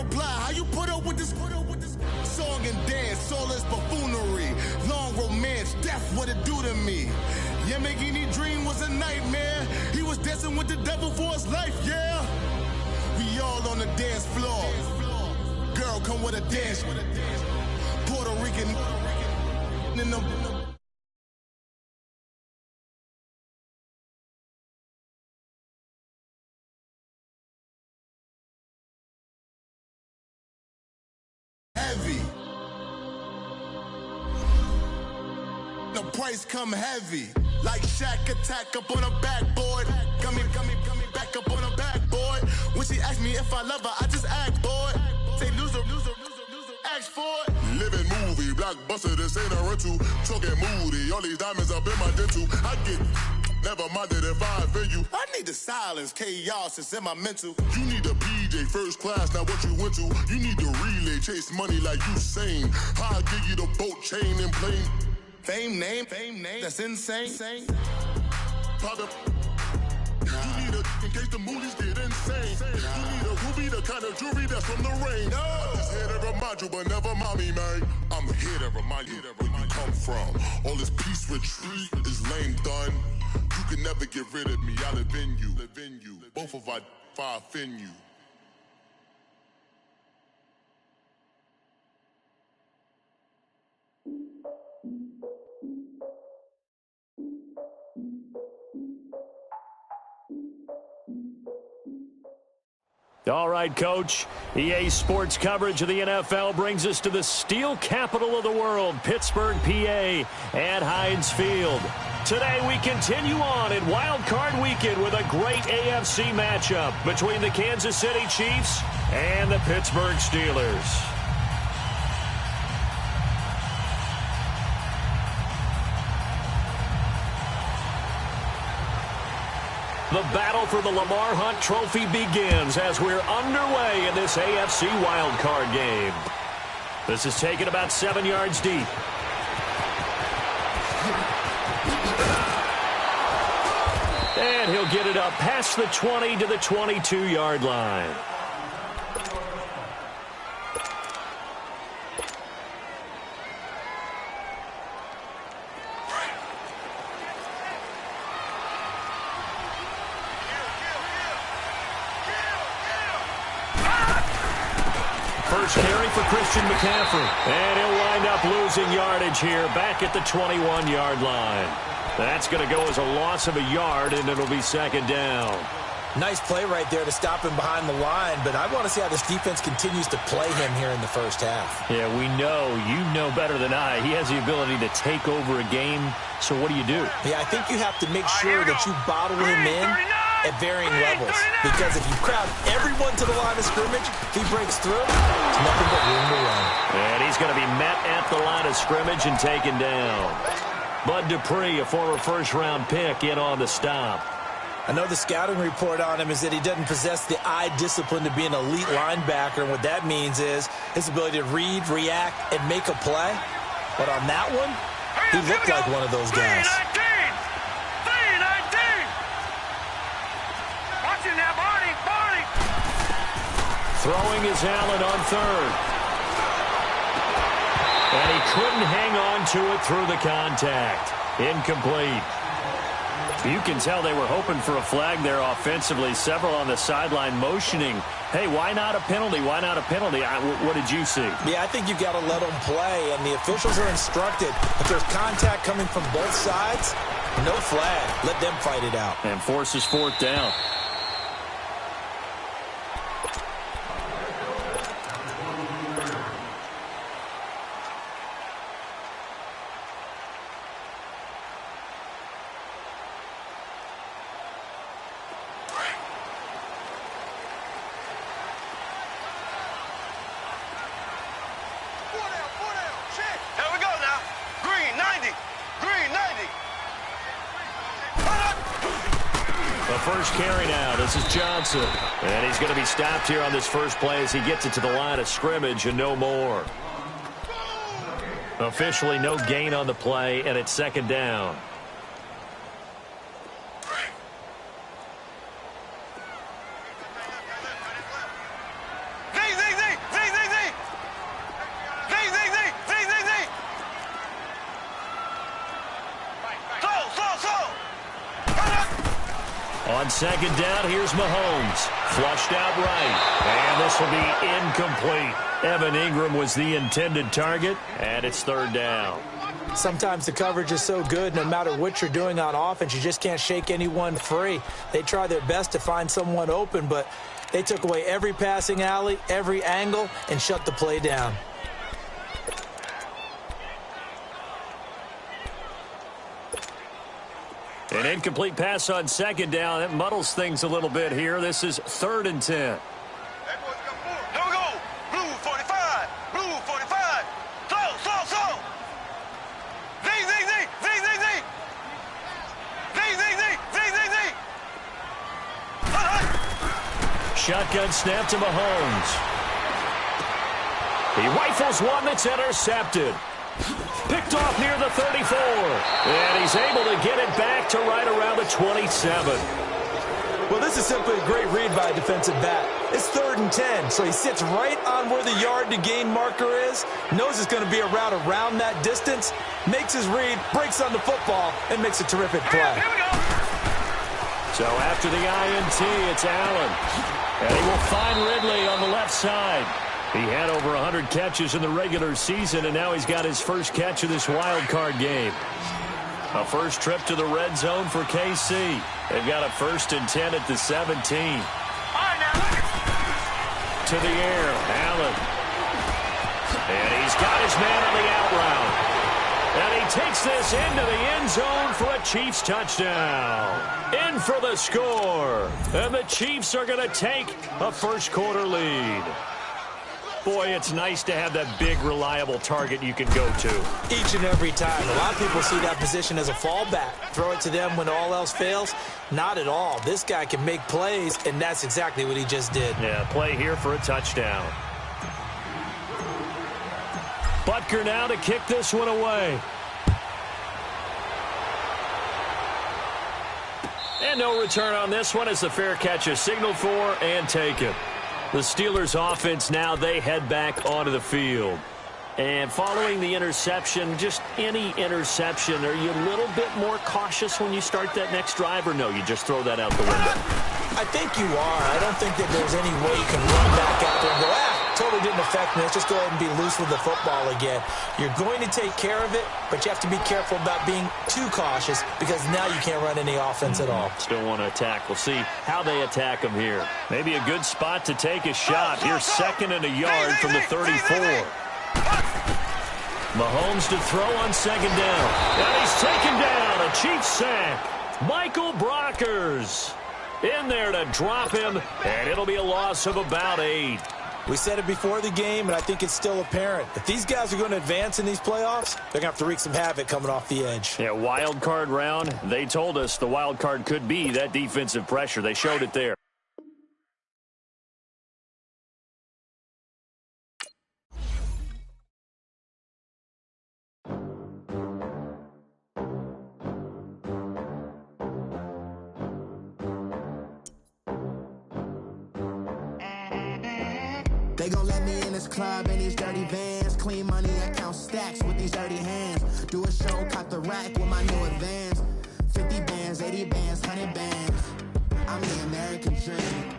reply. How you put up with this? Song and dance, all this buffoonery. Long romance, death, what it do to me? Yamagini dream was a nightmare. He was dancing with the devil for his life, yeah. We all on the dance floor. Girl, come with a dance. Puerto Rican in the heavy. The price come heavy. Like Shaq attack up on a backboard. Gummy, back up on a backboard. When she asked me if I love her, I just act bored. Say loser, ask for it. Living movie, blockbuster, this ain't a rental. Talking moody, all these diamonds up in my dental. I get never minded if I offend you. I need the silence, chaos is in my mental. You need a PJ, first class, not what you went to. You need the relay, chase money like you sane. I'll give you the boat, chain, and plane. Fame name, that's insane. Private. You need a, in case the movies get insane. You need a ruby, the kind of jewelry that's from the rain. I'm just here to remind you, but never mind me, man. I'm here to remind you where you come from. All this peace retreat is lame done. You can never get rid of me, I live in you. Both of our fire offend you. All right, Coach. EA Sports coverage of the NFL brings us to the steel capital of the world, Pittsburgh, PA, at Heinz Field. Today we continue on in Wild Card Weekend with a great AFC matchup between the Kansas City Chiefs and the Pittsburgh Steelers. The battle for the Lamar Hunt Trophy begins as we're underway in this AFC wildcard game. This is taken about 7 yards deep. And he'll get it up past the 20 to the 22-yard line. First carry for Christian McCaffrey. And he'll wind up losing yardage here back at the 21-yard line. That's going to go as a loss of a yard, and it'll be second down. Nice play right there to stop him behind the line, but I want to see how this defense continues to play him here in the first half. Yeah, we know. You know better than I. He has the ability to take over a game, so what do you do? Yeah, I think you have to make sure that you bottle him in at varying levels, because if you crowd everyone to the line of scrimmage, if he breaks through, it's nothing but room to run. And he's going to be met at the line of scrimmage and taken down. Bud Dupree, a former first-round pick, in on the stop. I know the scouting report on him is that he doesn't possess the eye discipline to be an elite linebacker, and what that means is his ability to read, react, and make a play. But on that one, he looked like one of those guys. Throwing is Allen on third. And he couldn't hang on to it through the contact. Incomplete. You can tell they were hoping for a flag there offensively. Several on the sideline motioning, hey, why not a penalty? Why not a penalty? What did you see? Yeah, I think you've got to let them play, and the officials are instructed. If there's contact coming from both sides, no flag. Let them fight it out. And forces fourth down. First carry now. This is Johnson. And he's going to be stopped here on this first play as he gets it to the line of scrimmage and no more. Officially no gain on the play, and it's second down. On second down, here's Mahomes. Flushed out right. And this will be incomplete. Evan Ingram was the intended target, and it's third down. Sometimes the coverage is so good, no matter what you're doing on offense, you just can't shake anyone free. They try their best to find someone open, but they took away every passing alley, every angle, and shut the play down. An incomplete pass on second down. That muddles things a little bit here. This is 3rd and 10. Here we go. Blue 45. Blue 45. Slow. Zing, zing, zing. Zing, zing, zing. Zing, zing, zing. Zing, zing, zing. Shotgun snap to Mahomes. He rifles one that's intercepted. Picked off near the 34. And he's able to get it back to right around the 27. Well, this is simply a great read by a defensive back. It's 3rd and 10, so he sits right on where the yard-to-gain marker is, knows it's going to be a route around that distance, makes his read, breaks on the football, and makes a terrific play. Here we go. So after the INT, it's Allen. And he will find Ridley on the left side. He had over 100 catches in the regular season, and now he's got his first catch of this wild card game. A first trip to the red zone for KC. They've got a 1st and 10 at the 17. To the air, Allen. And he's got his man on the out route. And he takes this into the end zone for a Chiefs touchdown. In for the score. And the Chiefs are going to take a first quarter lead. Boy, it's nice to have that big, reliable target you can go to. Each and every time. A lot of people see that position as a fallback. Throw it to them when all else fails. Not at all. This guy can make plays, and that's exactly what he just did. Yeah, play here for a touchdown. Butker now to kick this one away. And no return on this one as the fair catch is signaled for and taken. The Steelers' offense now, they head back onto the field. And following the interception, just any interception, are you a little bit more cautious when you start that next drive, or no, you just throw that out the window? I think you are. I don't think that there's any way you can run back out there and go, totally didn't affect me. Let's just go ahead and be loose with the football again. You're going to take care of it, but you have to be careful about being too cautious because now you can't run any offense at all. Still want to attack. We'll see how they attack them here. Maybe a good spot to take a shot. Here's 2nd and a yard from the 34. Mahomes to throw on 2nd down. And he's taken down. A Chiefs sack. Michael Brockers in there to drop him, and it'll be a loss of about 8. We said it before the game, and I think it's still apparent. If these guys are going to advance in these playoffs, they're going to have to wreak some havoc coming off the edge. Yeah, wild card round. They told us the wild card could be that defensive pressure. They showed it there. They gon' let me in this club in these dirty vans. Clean money, I count stacks with these dirty hands. Do a show, cop the rack with my new advance. 50 bands, 80 bands, 100 bands. I'm the American dream.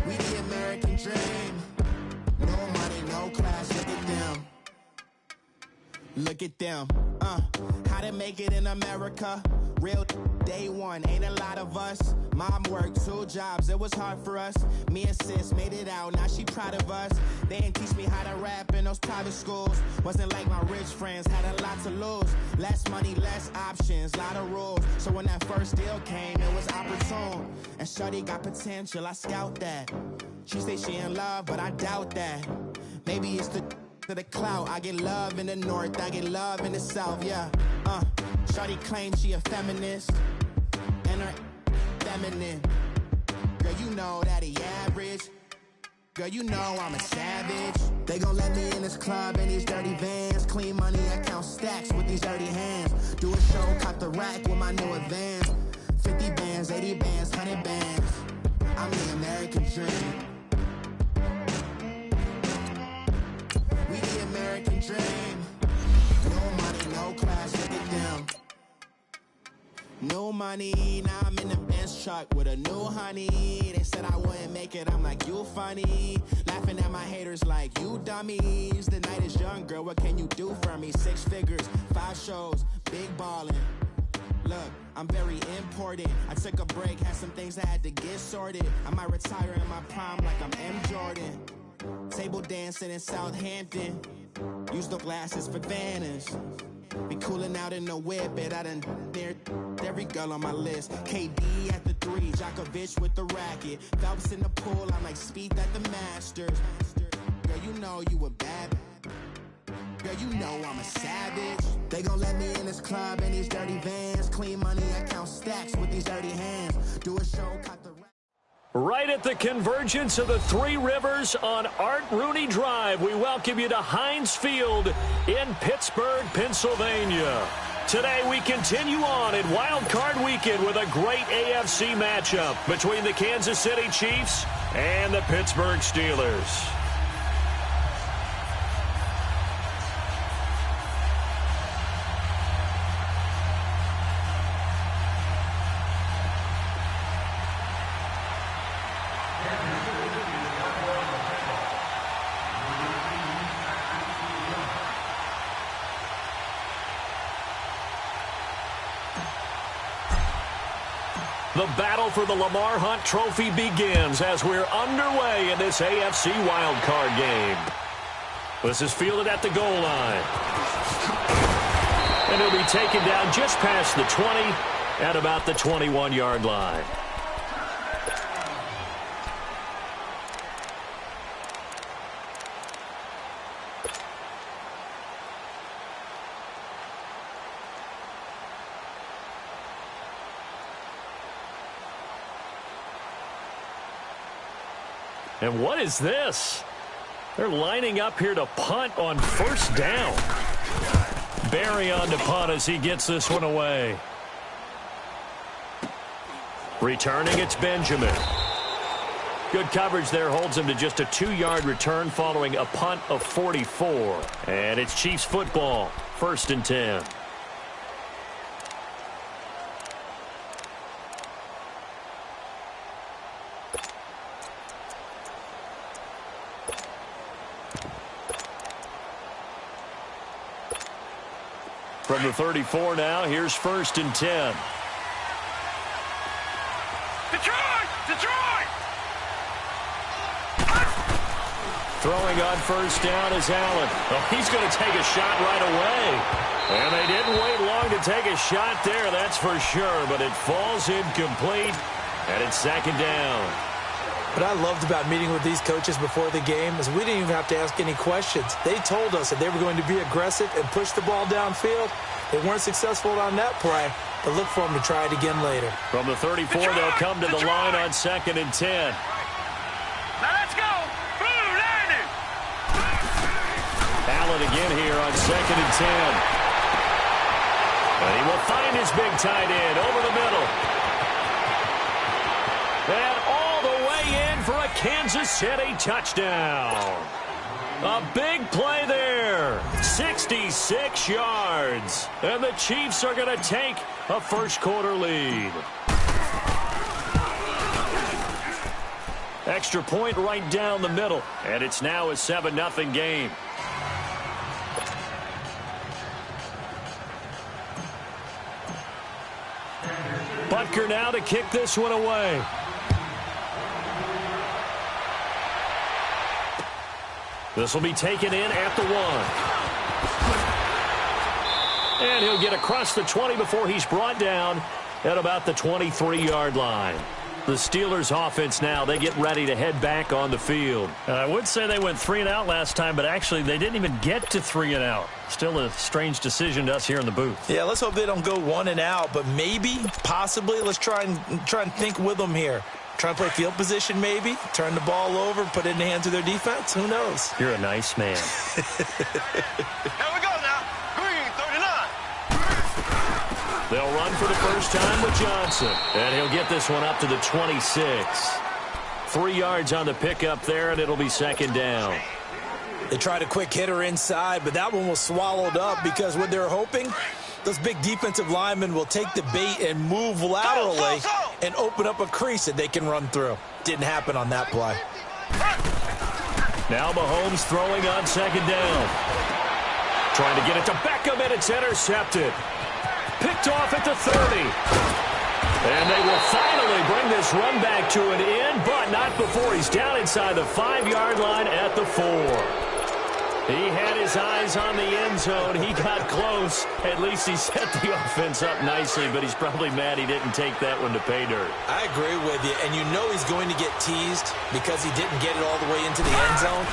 We the American dream. No money, no class, look at them. Look at them. How to make it in America. Real day one, ain't a lot of us. Mom worked 2 jobs, it was hard for us. Me and sis made it out, now she proud of us. They didn't teach me how to rap in those private schools. Wasn't like my rich friends, had a lot to lose. Less money, less options, lot of rules. So when that first deal came, it was opportune. And shorty got potential, I scout that. She say she in love, but I doubt that. Maybe it's to the clout. I get love in the north, I get love in the south, yeah. Shorty claims she a feminist, and her feminine. Girl, you know that he average. Girl, you know I'm a savage. They gon' let me in this club in these dirty vans. Clean money, I count stacks with these dirty hands. Do a show, cop the rack with my new advance. 50 bands, 80 bands, 100 bands. I'm the American dream. We the American dream. No money, no class, look at them. money. Now I'm in the Benz truck with a new honey. They said I wouldn't make it, I'm like, you funny. Laughing at my haters like, you dummies. The night is young, girl, what can you do for me? 6 figures, 5 shows, big ballin'. Look, I'm very important. I took a break, had some things I had to get sorted. I might retire in my prime like I'm M. Jordan. Table dancing in Southampton. Use the glasses for Vanish. Be cooling out in the whip, but I done near every girl on my list. KD at the 3, Djokovic with the racket. Phelps in the pool, I'm like Speed at the Masters. Girl, you know you a bad. Girl, you know I'm a savage. They gon' let me in this club in these dirty vans. Clean money, I count stacks with these dirty hands. Do a show, cut the... Right at the convergence of the Three Rivers on Art Rooney Drive, we welcome you to Heinz Field in Pittsburgh, Pennsylvania. Today we continue on in Wild Card Weekend with a great AFC matchup between the Kansas City Chiefs and the Pittsburgh Steelers. The battle for the Lamar Hunt Trophy begins as we're underway in this AFC wildcard game. This is fielded at the goal line. And he'll be taken down just past the 20 at about the 21-yard line. And what is this? They're lining up here to punt on first down. Barry on to punt as he gets this one away. Returning, it's Benjamin. Good coverage there, holds him to just a 2-yard return following a punt of 44. And it's Chiefs football, 1st and 10. From the 34 now, here's 1st and 10. Detroit! Detroit! Throwing on first down is Allen. Oh, he's going to take a shot right away. And they didn't wait long to take a shot there, that's for sure. But it falls incomplete, and it's 2nd down. What I loved about meeting with these coaches before the game is we didn't even have to ask any questions. They told us that they were going to be aggressive and push the ball downfield. They weren't successful on that play, but look for them to try it again later. From the 34, they'll come to the line on 2nd and 10. Now let's go! Blue landing! Allen again here on 2nd and 10. And he will find his big tight end over the middle. And all the way in for a Kansas City touchdown. A big play there. 66 yards. And the Chiefs are going to take a first-quarter lead. Extra point right down the middle. And it's now a 7-0 game. Butker now to kick this one away. This will be taken in at the 1. And he'll get across the 20 before he's brought down at about the 23-yard line. The Steelers offense now, they get ready to head back on the field. I would say they went 3 and out last time, but actually they didn't even get to 3 and out. Still a strange decision to us here in the booth. Yeah, let's hope they don't go 1 and out, but maybe, possibly, let's try and think with them here. Try and play field position maybe, turn the ball over, put it in the hands of their defense. Who knows? You're a nice man. Here we go now. Green, 39. They'll run for the first time with Johnson. And he'll get this one up to the 26. 3 yards on the pickup there, and it'll be 2nd down. They tried a quick hitter inside, but that one was swallowed up because what they're hoping Those big defensive linemen will take the bait and move laterally and open up a crease that they can run through. Didn't happen on that play. Now Mahomes throwing on second down. Trying to get it to Beckham, and it's intercepted. Picked off at the 30. And they will finally bring this run back to an end, but not before he's down inside the 5-yard line at the 4. He had his eyes on the end zone. He got close. At least he set the offense up nicely, but he's probably mad he didn't take that one to pay dirt. I agree with you, and you know he's going to get teased because he didn't get it all the way into the end zone.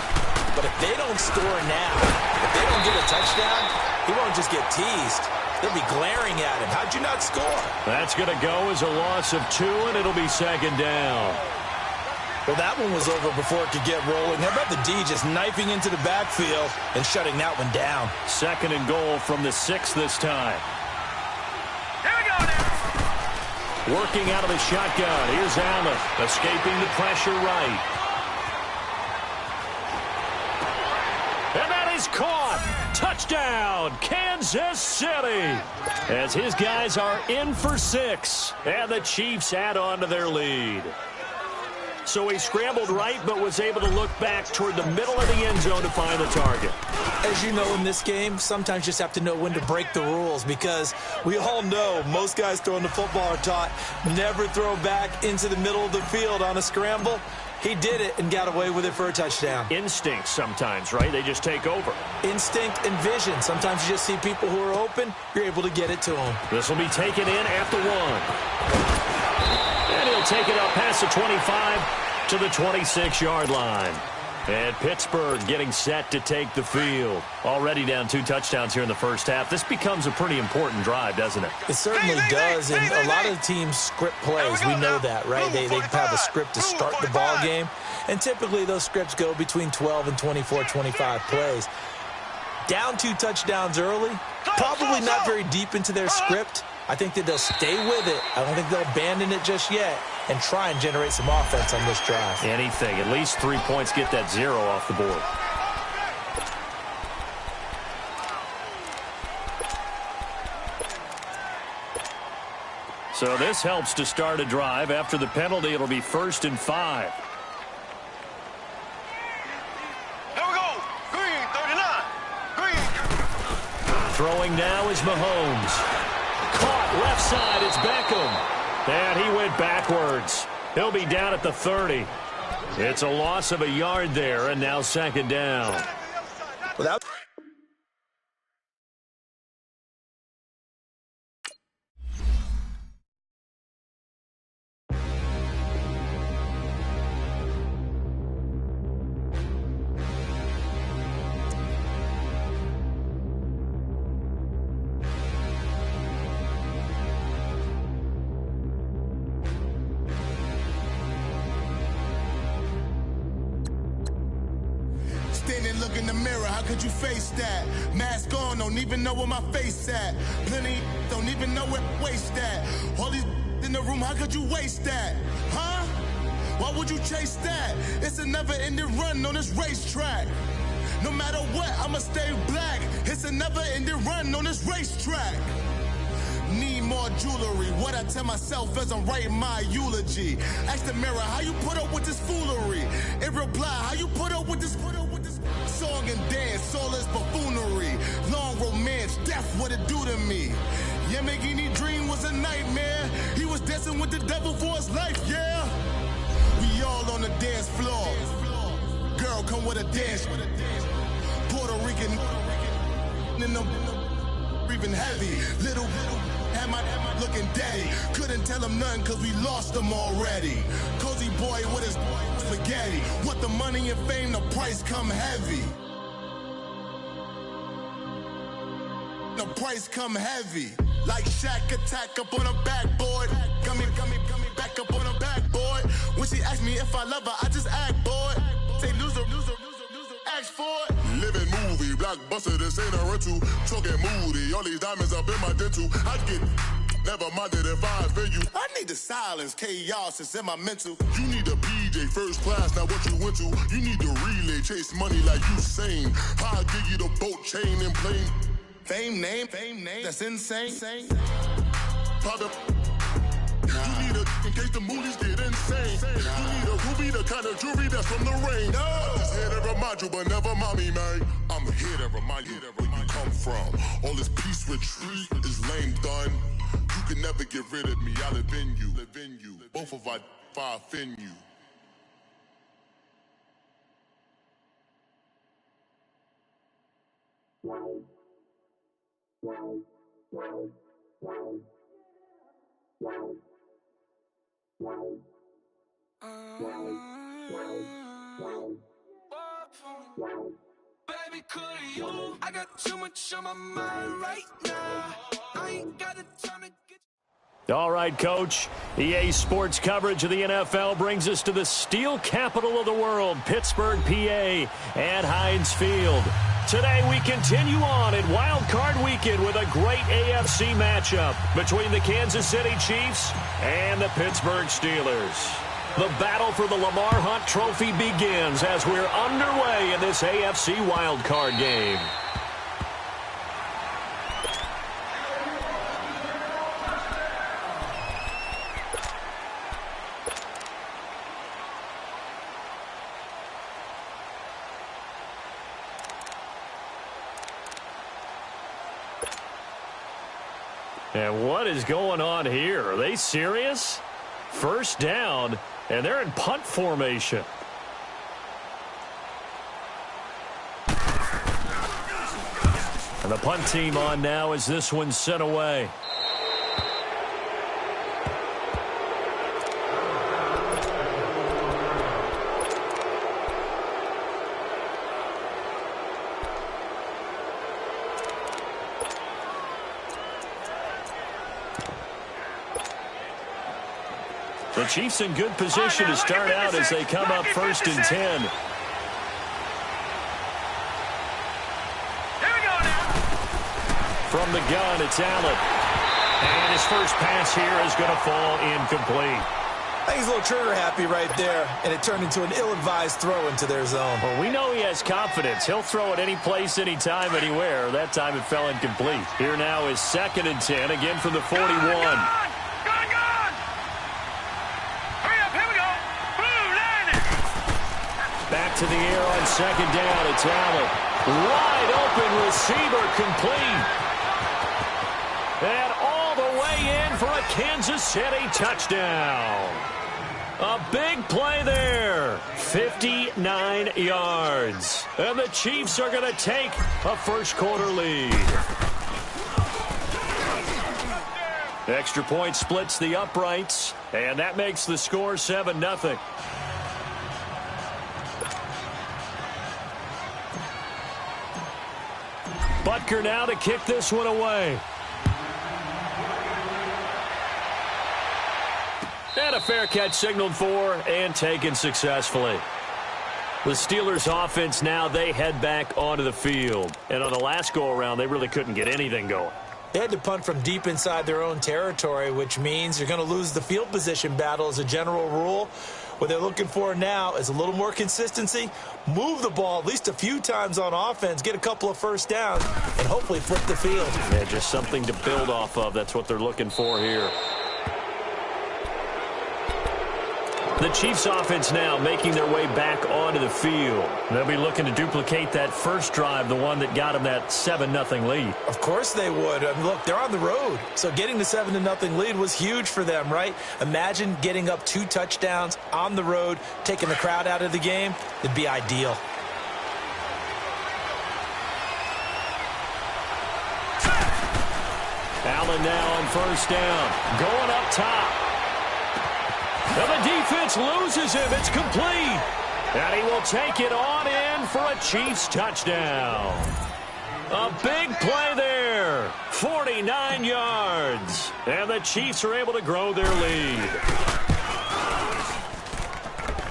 But if they don't score now, if they don't get a touchdown, he won't just get teased. They'll be glaring at him. How'd you not score? That's going to go as a loss of 2, and it'll be second down. Well, that one was over before it could get rolling. How about the D just knifing into the backfield and shutting that one down? Second and goal from the 6 this time. Here we go now. Working out of the shotgun. Here's Allen, escaping the pressure right. And that is caught. Touchdown, Kansas City. As his guys are in for 6, and the Chiefs add on to their lead. So he scrambled right, but was able to look back toward the middle of the end zone to find the target. As you know, in this game, sometimes you just have to know when to break the rules, because we all know most guys throwing the football are taught never throw back into the middle of the field on a scramble. He did it and got away with it for a touchdown. Instinct sometimes, right? They just take over. Instinct and vision. Sometimes you just see people who are open, you're able to get it to them. This will be taken in after 1. And he'll take it up past the 25 to the 26-yard line. And Pittsburgh getting set to take the field. Already down 2 touchdowns here in the first half. This becomes a pretty important drive, doesn't it? It certainly does, and a lot of the teams script plays. We know that, right? They have a script to start the ball game, and typically those scripts go between 12 and 24, 25 plays. Down 2 touchdowns early, probably not very deep into their script. I think that they'll stay with it. I don't think they'll abandon it just yet and try and generate some offense on this drive. Anything. At least 3 points, get that 0 off the board. So this helps to start a drive. After the penalty, it'll be 1st and 5. Here we go. Green, 39. Green. Throwing now is Mahomes. Caught left side, it's Beckham. And he went backwards. He'll be down at the 30. It's a loss of a yard there, and now second down. Without Standing, look in the mirror, how could you face that? Mask on, don't even know where my face at. Plenty, don't even know where waste at. All these in the room, how could you waste that? Huh? Why would you chase that? It's a never-ending run on this racetrack. No matter what, I'ma stay black. It's a never-ending run on this racetrack. Need more jewelry. What I tell myself as I'm writing my eulogy. Ask the mirror, how you put up with this foolery? In reply, how you put up with this song and dance, all this buffoonery. Long romance, death, what it do to me? Yamagini dream was a nightmare. He was dancing with the devil for his life, yeah. We all on the dance floor. Girl, come with a dance. Puerto Rican in the breathing heavy. Little had my looking daddy. Couldn't tell him nothing cause we lost him already. Cozy boy with his spaghetti. What the money and fame, the price come heavy. The price come heavy. Like Shaq attack up on a backboard. Gummy, back up on a backboard. When she asked me if I love her, I just act bored. Say loser, ask for it. Living movie, blockbuster, this ain't a rental. Talking moody, all these diamonds up in my dental. I get never minded if I offend you. I need the silence, chaos is in my mental. You need a PJ, first class, not what you went to. You need the relay, chase money like you sane. I'll give you the boat, chain, and plane. Fame name, that's insane. Pop up. You need a in case the movies get insane. You need a ruby, the kind of jewelry that's from the rain. I'm just here to remind you, but never mommy, man. I'm here to remind you where you come from. All this peace retreat is lame done. You can never get rid of me. I live in you. Both of our fire fin you. Baby, could you? I got too much on my mind right now. I ain't got the time to get. All right, Coach. EA Sports coverage of the NFL brings us to the steel capital of the world, Pittsburgh, PA, at Heinz Field. Today, we continue on in Wild Card Weekend with a great AFC matchup between the Kansas City Chiefs and the Pittsburgh Steelers. The battle for the Lamar Hunt Trophy begins as we're underway in this AFC Wild Card game. And what is going on here? Are they serious? First down, and they're in punt formation. And the punt team on now as this one's sent away. The Chiefs in good position to start out as they come up 1st and 10. Here we go now. From the gun, it's Allen. And his first pass here is going to fall incomplete. I think he's a little trigger happy right there, and it turned into an ill-advised throw into their zone. Well, we know he has confidence. He'll throw it any place, anytime, anywhere. That time it fell incomplete. Here now is 2nd and 10, again from the 41. Back to the air on 2nd down. It's Allen. Wide open receiver complete. And all the way in for a Kansas City touchdown. A big play there. 59 yards. And the Chiefs are going to take a first-quarter lead. Extra point splits the uprights, and that makes the score 7-0. Butker now to kick this one away. And a fair catch signaled for and taken successfully. The Steelers offense now, they head back onto the field. And on the last go-around, they really couldn't get anything going. They had to punt from deep inside their own territory, which means you're going to lose the field position battle as a general rule. What they're looking for now is a little more consistency, move the ball at least a few times on offense, get a couple of first downs, and hopefully flip the field. Yeah, just something to build off of. That's what they're looking for here. The Chiefs offense now making their way back onto the field. They'll be looking to duplicate that first drive, the one that got them that 7-0 lead. Of course they would. I mean, look, they're on the road. So getting the 7-0 lead was huge for them, right? Imagine getting up 2 touchdowns on the road, taking the crowd out of the game. It'd be ideal. Allen now on first down. Going up top. And the defense loses him. It's complete. And he will take it on in for a Chiefs touchdown. A big play there. 49 yards. And the Chiefs are able to grow their lead.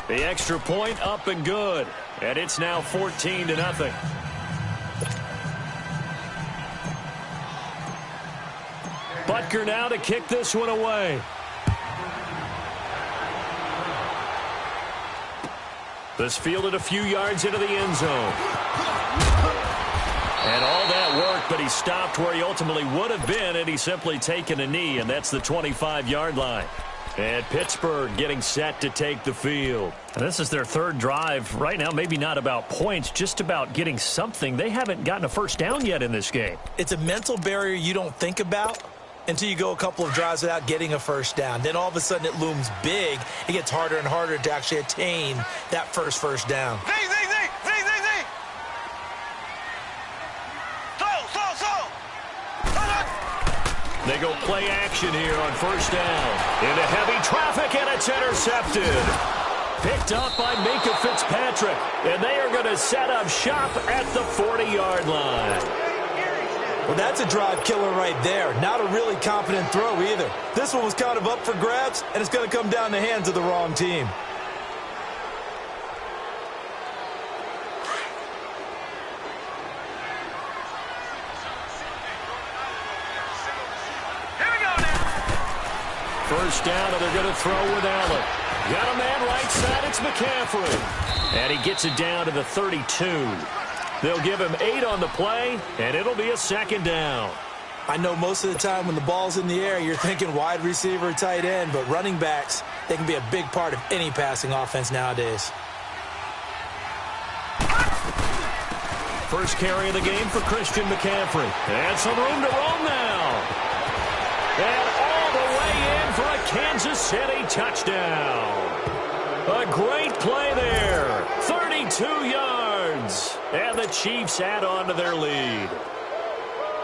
The extra point up and good. And it's now 14-0. Butker now to kick this one away. This fielded a few yards into the end zone. And all that work, but he stopped where he ultimately would have been, and he's simply taken a knee, and that's the 25-yard line. And Pittsburgh getting set to take the field. And this is their third drive. Right now, maybe not about points, just about getting something. They haven't gotten a first down yet in this game. It's a mental barrier you don't think about until you go a couple of drives without getting a first down. Then all of a sudden it looms big. It gets harder and harder to actually attain that first down. They go play action here on first down. Into heavy traffic, and it's intercepted. Picked up by Minkah Fitzpatrick, and they are going to set up shop at the 40-yard line. Well, that's a drive killer right there. Not a really confident throw either. This one was kind of up for grabs, and it's going to come down the hands of the wrong team. First down, and they're going to throw with Allen. Got a man right side, it's McCaffrey. And he gets it down to the 32. They'll give him 8 on the play, and it'll be a second down. I know most of the time when the ball's in the air, you're thinking wide receiver, tight end, but running backs, they can be a big part of any passing offense nowadays. First carry of the game for Christian McCaffrey. And some room to roam now. And all the way in for a Kansas City touchdown. A great play there. 32 yards. And the Chiefs add on to their lead.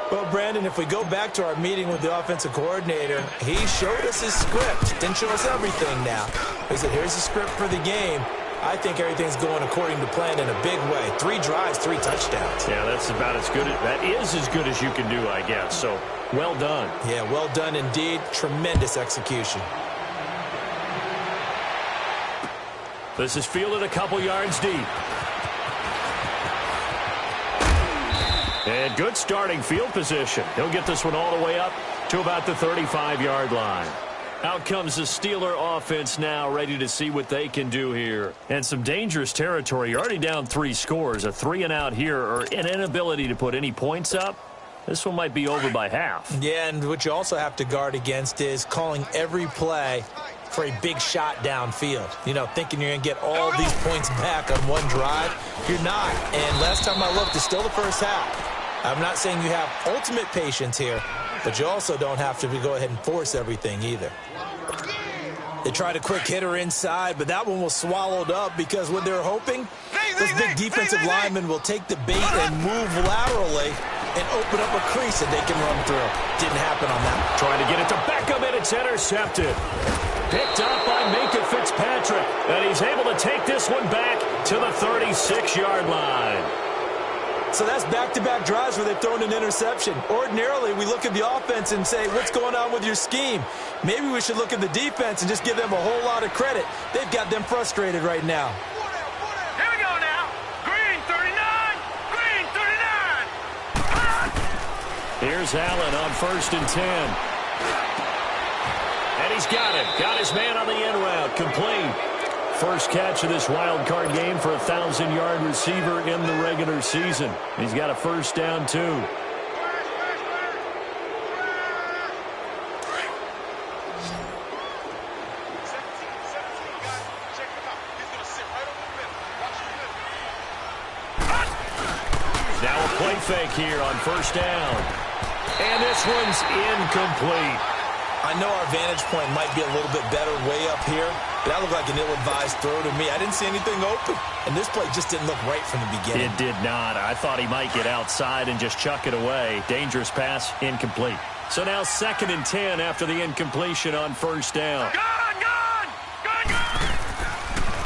Well, Brandon, if we go back to our meeting with the offensive coordinator, he showed us his script. Didn't show us everything now. He said, here's the script for the game. I think everything's going according to plan in a big way. 3 drives, 3 touchdowns. Yeah, that's about as good. That is as good as you can do, I guess. So, well done. Yeah, well done indeed. Tremendous execution. This is fielded a couple yards deep. And good starting field position. He'll get this one all the way up to about the 35-yard line. Out comes the Steeler offense now, ready to see what they can do here. And some dangerous territory. You're already down 3 scores. A 3-and-out here, or an inability to put any points up. This one might be over by half. Yeah, and what you also have to guard against is calling every play for a big shot downfield. You know, thinking you're going to get all these points back on one drive. You're not. And last time I looked, it's still the first half. I'm not saying you have ultimate patience here, but you also don't have to go ahead and force everything either. They tried a quick hitter inside, but that one was swallowed up because what they're hoping, those big defensive linemen will take the bait and move laterally and open up a crease that they can run through. Didn't happen on that. Trying to get it to Beckham, and it's intercepted. Picked up by Minkah Fitzpatrick, and he's able to take this one back to the 36-yard line. So that's back-to-back drives where they've thrown an interception. Ordinarily, we look at the offense and say, what's going on with your scheme? Maybe we should look at the defense and just give them a whole lot of credit. They've got them frustrated right now. Here we go now. Green 39. Green 39. Here's Allen on 1st and 10. And he's got it. Got his man on the in route. Complete. First catch of this wild card game for a 1,000-yard receiver in the regular season. He's got a first down, too. Now a play fake here on first down. And this one's incomplete. I know our vantage point might be a little bit better way up here, but that looked like an ill-advised throw to me. I didn't see anything open, and this play just didn't look right from the beginning. It did not. I thought he might get outside and just chuck it away. Dangerous pass, incomplete. So now 2nd and 10 after the incompletion on first down. Gone!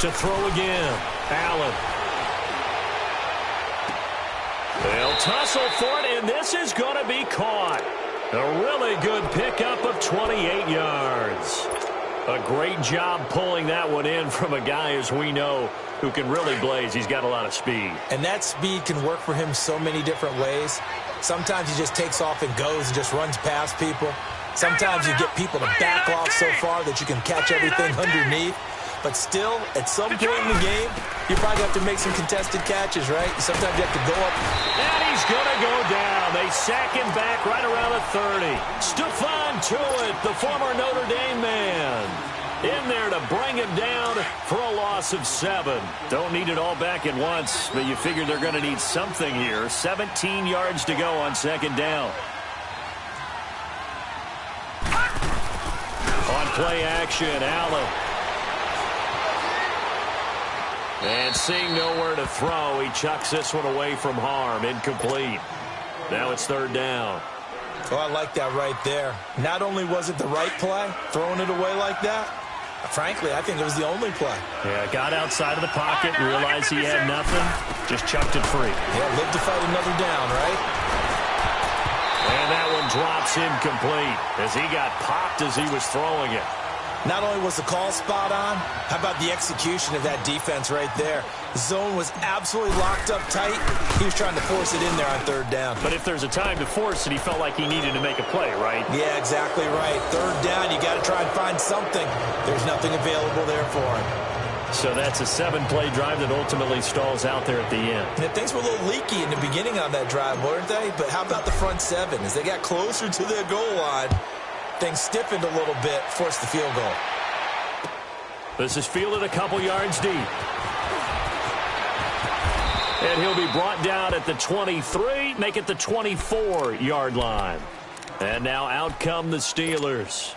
To throw again, Allen. They'll tussle for it, and this is going to be caught. A really good pickup of 28 yards. A great job pulling that one in from a guy, as we know, who can really blaze. He's got a lot of speed. And that speed can work for him so many different ways. Sometimes he just takes off and goes and just runs past people. Sometimes you get people to back off so far that you can catch everything underneath. But still, at some point in the game, you probably have to make some contested catches, right? Sometimes you have to go up. And he's going to go down. They sack him back right around the 30. Stephon Tuitt, the former Notre Dame man, in there to bring him down for a loss of 7. Don't need it all back at once, but you figure they're going to need something here. 17 yards to go on second down. On play action, Allen. And seeing nowhere to throw, he chucks this one away from harm. Incomplete. Now it's third down. Oh, I like that right there. Not only was it the right play, throwing it away like that, frankly, I think it was the only play. Yeah, got outside of the pocket, realized he had nothing, just chucked it free. Yeah, lived to fight another down, right? And that one drops incomplete as he got popped as he was throwing it. Not only was the call spot on, how about the execution of that defense right there? The zone was absolutely locked up tight. He was trying to force it in there on third down. But if there's a time to force it, he felt like he needed to make a play, right? Yeah, exactly right. Third down, you got to try and find something. There's nothing available there for him. So that's a 7-play drive that ultimately stalls out there at the end. And things were a little leaky in the beginning on that drive, weren't they? But how about the front 7? As they got closer to their goal line, things stiffened a little bit, forced the field goal. This is fielded a couple yards deep. And he'll be brought down at the 23, make it the 24-yard line. And now out come the Steelers.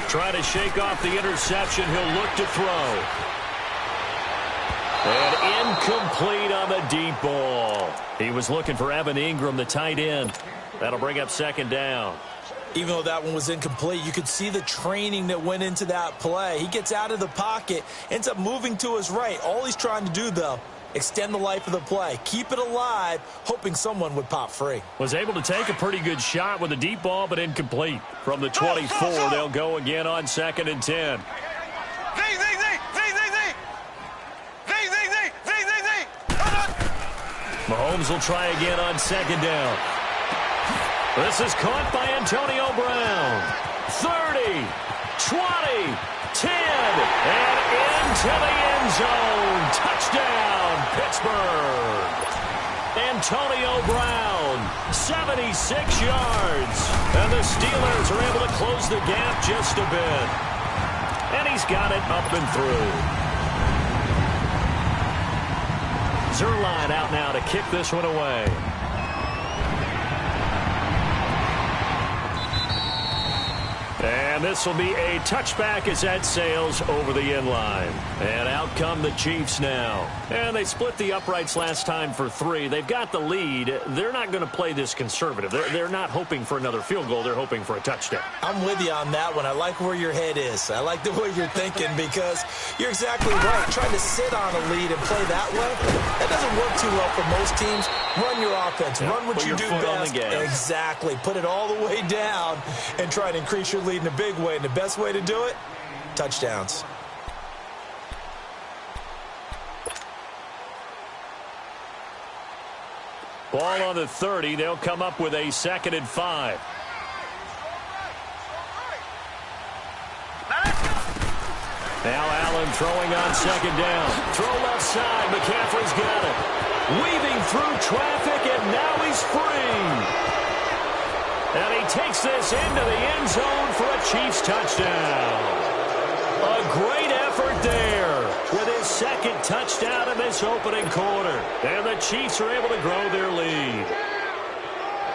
Trying to shake off the interception. He'll look to throw. And incomplete on the deep ball. He was looking for Evan Ingram, the tight end. That'll bring up second down. Even though that one was incomplete, you could see the training that went into that play. He gets out of the pocket, ends up moving to his right. All he's trying to do, though, extend the life of the play. Keep it alive, hoping someone would pop free. Was able to take a pretty good shot with a deep ball, but incomplete. From the 24, they'll go again on 2nd and 10. Mahomes will try again on 2nd down. This is caught by Antonio Brown. 30, 20, 10, and into the end zone. Touchdown, Pittsburgh. Antonio Brown, 76 yards. And the Steelers are able to close the gap just a bit. And he's got it up and through. Zerline out now to kick this one away. And this will be a touchback as that sails over the end line. And out come the Chiefs now. And they split the uprights last time for 3. They've got the lead. They're not going to play this conservative. They're not hoping for another field goal. They're hoping for a touchdown. I'm with you on that one. I like where your head is. I like the way you're thinking because you're exactly right. Trying to sit on a lead and play that way, that doesn't work too well for most teams. Run your offense. Run what you do best. Exactly. Put it all the way down and try to increase your lead in a big way. And the best way to do it, touchdowns. Ball on the 30. They'll come up with a 2nd and 5. Now Allen throwing on 2nd down. Throw left side. McCaffrey's got it. Weaving through traffic, and now he's free. And he takes this into the end zone for a Chiefs touchdown. A great effort there with his 2nd touchdown in this opening quarter. And the Chiefs are able to grow their lead.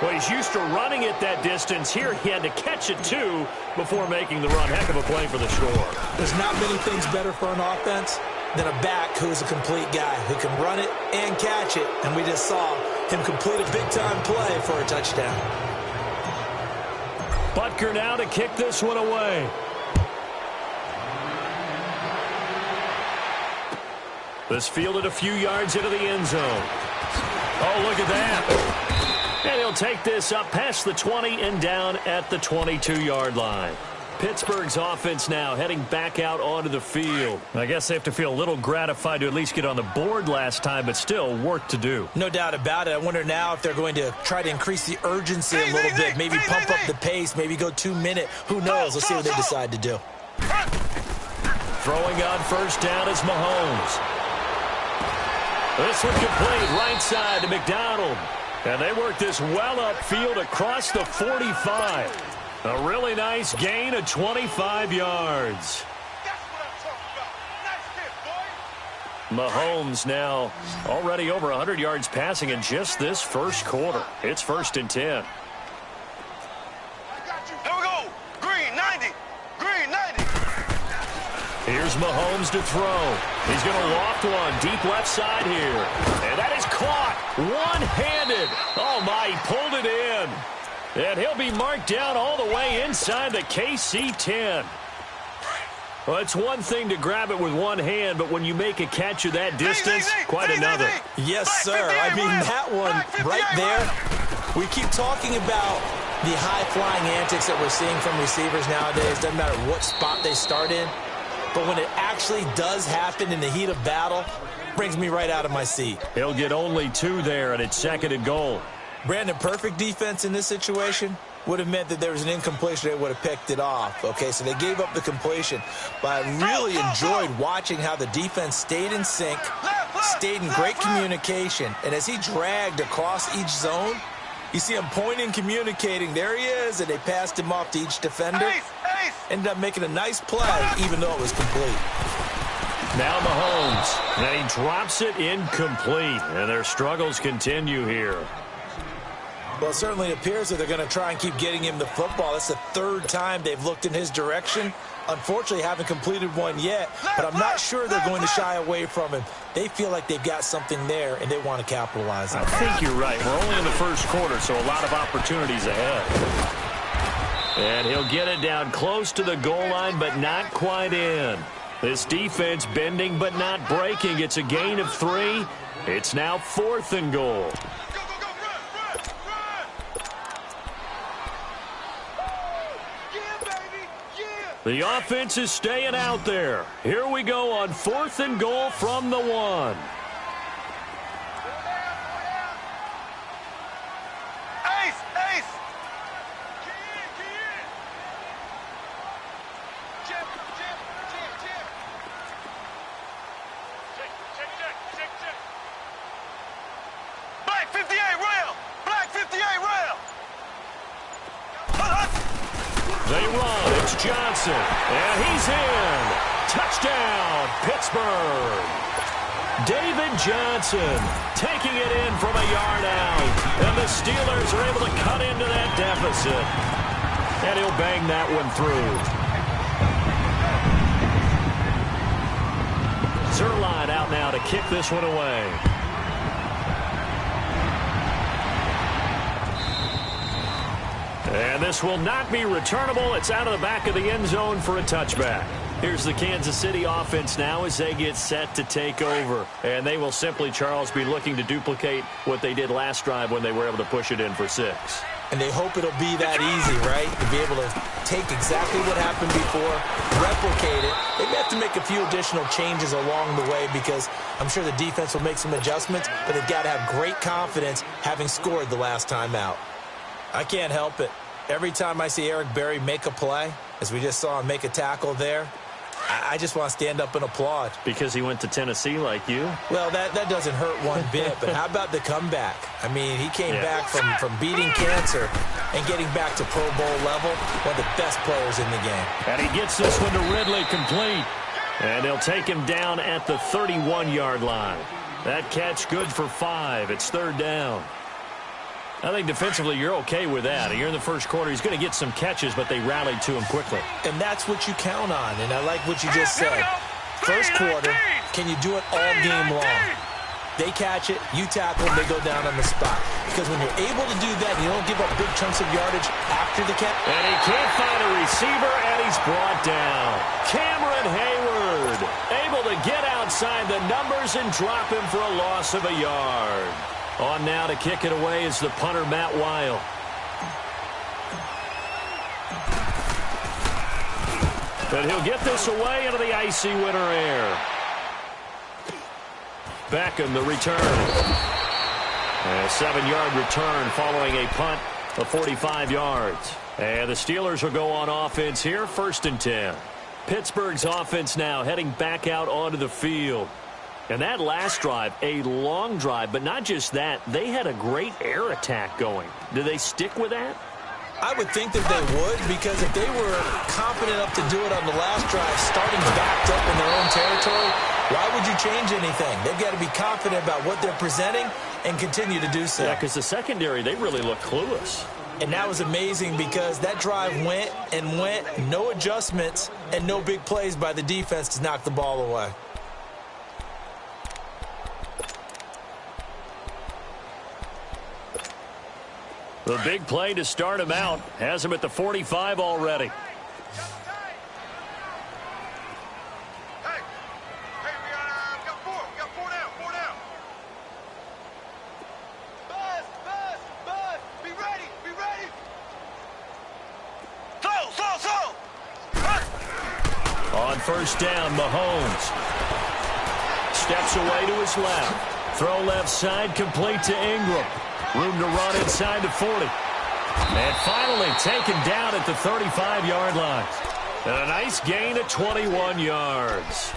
Well, he's used to running it that distance. Here he had to catch it, too, before making the run. Heck of a play for the score. There's not many things better for an offense than a back who's a complete guy who can run it and catch it. And we just saw him complete a big-time play for a touchdown. Butker now to kick this one away. This fielded a few yards into the end zone. Oh, look at that. And he'll take this up past the 20 and down at the 22-yard line. Pittsburgh's offense now heading back out onto the field. I guess they have to feel a little gratified to at least get on the board last time, but still work to do. No doubt about it. I wonder now if they're going to try to increase the urgency a little bit, maybe pump up the pace, maybe go 2 minute. Who knows? Let's see what they decide to do. Throwing on first down is Mahomes. This one complete, right side to McDonald. And they work this well upfield across the 45. A really nice gain of 25 yards. That's what I'm talking about. Nice hit, boy. Mahomes now already over 100 yards passing in just this first quarter. It's 1st and 10. I got you. Here we go. Green 90. Green 90. Here's Mahomes to throw. He's going to loft one deep left side here. And that is caught one-handed. Oh, my, he pulled it in. And he'll be marked down all the way inside the KC 10. Well, it's one thing to grab it with one hand, but when you make a catch of that distance, quite another. Yes, sir. I mean, that one right there, we keep talking about the high-flying antics that we're seeing from receivers nowadays. Doesn't matter what spot they start in. But when it actually does happen in the heat of battle, brings me right out of my seat. He'll get only 2 there, and it's 2nd and goal. Brandon, perfect defense in this situation would have meant that there was an incompletion. They would have picked it off. Okay, so they gave up the completion. But I really enjoyed watching how the defense stayed in sync, stayed in great communication. And as he dragged across each zone, you see him pointing, communicating. There he is, and they passed him off to each defender. Ended up making a nice play, even though it was complete. Now Mahomes, and he drops it incomplete. And their struggles continue here. Well, it certainly appears that they're going to try and keep getting him the football. That's the 3rd time they've looked in his direction. Unfortunately, haven't completed one yet, but I'm not sure they're going to shy away from him. They feel like they've got something there, and they want to capitalize on it. I think you're right. We're only in the first quarter, so a lot of opportunities ahead. And he'll get it down close to the goal line, but not quite in. This defense bending but not breaking. It's a gain of 3. It's now 4th and goal. The offense is staying out there. Here we go on 4th and goal from the 1. Black 58 rail. Black 58 rail. They run. It's Johnson. And he's in. Touchdown, Pittsburgh. David Johnson taking it in from a yard out. And the Steelers are able to cut into that deficit. And he'll bang that one through. Zerline out now to kick this one away. And this will not be returnable. It's out of the back of the end zone for a touchback. Here's the Kansas City offense now as they get set to take over. And they will simply, Charles, be looking to duplicate what they did last drive when they were able to push it in for 6. And they hope it'll be that easy, right? To be able to take exactly what happened before, replicate it. They may have to make a few additional changes along the way because I'm sure the defense will make some adjustments, but they've got to have great confidence having scored the last time out. I can't help it. Every time I see Eric Berry make a play, as we just saw him make a tackle there, I just want to stand up and applaud. Because he went to Tennessee like you? Well, that doesn't hurt one bit, but how about the comeback? I mean, he came back from beating cancer and getting back to Pro Bowl level, one of the best players in the game. And he gets this one to Ridley complete. And he'll take him down at the 31-yard line. That catch good for 5. It's 3rd down. I think defensively you're okay with that. You're in the first quarter. He's going to get some catches, but they rallied to him quickly. And that's what you count on, and I like what you just said. First quarter, can you do it all game long? They catch it, you tackle them, they go down on the spot. Because when you're able to do that, you don't give up big chunks of yardage after the catch. And he can't find a receiver, and he's brought down. Cameron Hayward able to get outside the numbers and drop him for a loss of a yard. On now to kick it away is the punter, Matt Weil. And he'll get this away into the icy winter air. Beckham, the return. A 7-yard return following a punt of 45 yards. And the Steelers will go on offense here, 1st and 10. Pittsburgh's offense now heading back out onto the field. And that last drive, a long drive, but not just that. They had a great air attack going. Do they stick with that? I would think that they would, because if they were confident enough to do it on the last drive, starting backed up in their own territory, why would you change anything? They've got to be confident about what they're presenting and continue to do so. Yeah, because the secondary, they really look clueless. And that was amazing because that drive went and went, no adjustments, and no big plays by the defense to knock the ball away. The big play to start him out has him at the 45 already. Hey, we got four. We got four down. Buzz. Be ready. Slow. On 1st down, Mahomes steps away to his left. Throw left side, complete to Ingram. Room to run inside the 40. And finally taken down at the 35-yard line. And a nice gain of 21 yards.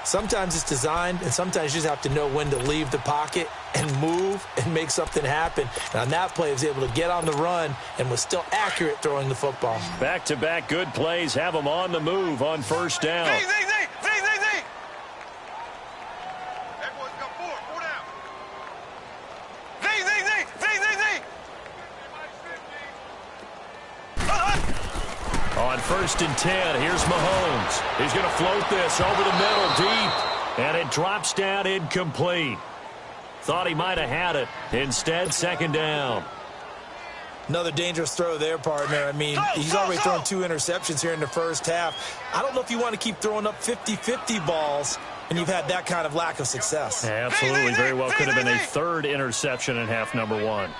Sometimes it's designed, and sometimes you just have to know when to leave the pocket and move and make something happen. And on that play, he was able to get on the run and was still accurate throwing the football. Back-to-back good plays have him on the move on 1st down. Z. Everyone's got four down. Z. On 1st and 10, here's Mahomes. He's going to float this over the middle deep, and it drops down incomplete. Thought he might have had it. Instead, 2nd down. Another dangerous throw there, partner. I mean, he's already thrown 2 interceptions here in the first half. I don't know if you want to keep throwing up 50-50 balls, and you've had that kind of lack of success. Absolutely. Very well could have been a 3rd interception in half number 1.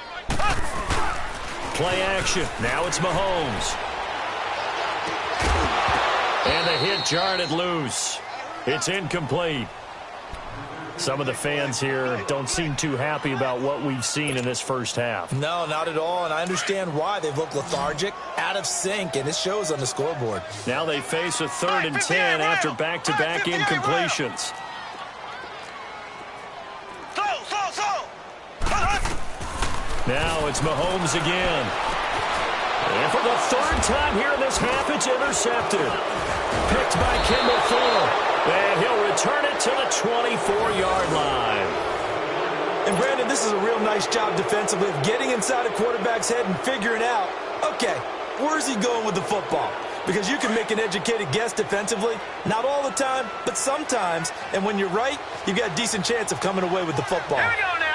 Play action. Now it's Mahomes. And the hit jarred it loose. It's incomplete. Some of the fans here don't seem too happy about what we've seen in this first half. No, not at all, and I understand why. They've looked lethargic, out of sync, and it shows on the scoreboard. Now they face a 3rd and 10 after back-to-back incompletions. Slow. Now it's Mahomes again. And for the 3rd time here in this half, it's intercepted. Picked by Kendall Fuller. And he'll return it to the 24-yard line. And, Brandon, this is a real nice job defensively of getting inside a quarterback's head and figuring out, okay, where's he going with the football? Because you can make an educated guess defensively. Not all the time, but sometimes. And when you're right, you've got a decent chance of coming away with the football. Here we go now.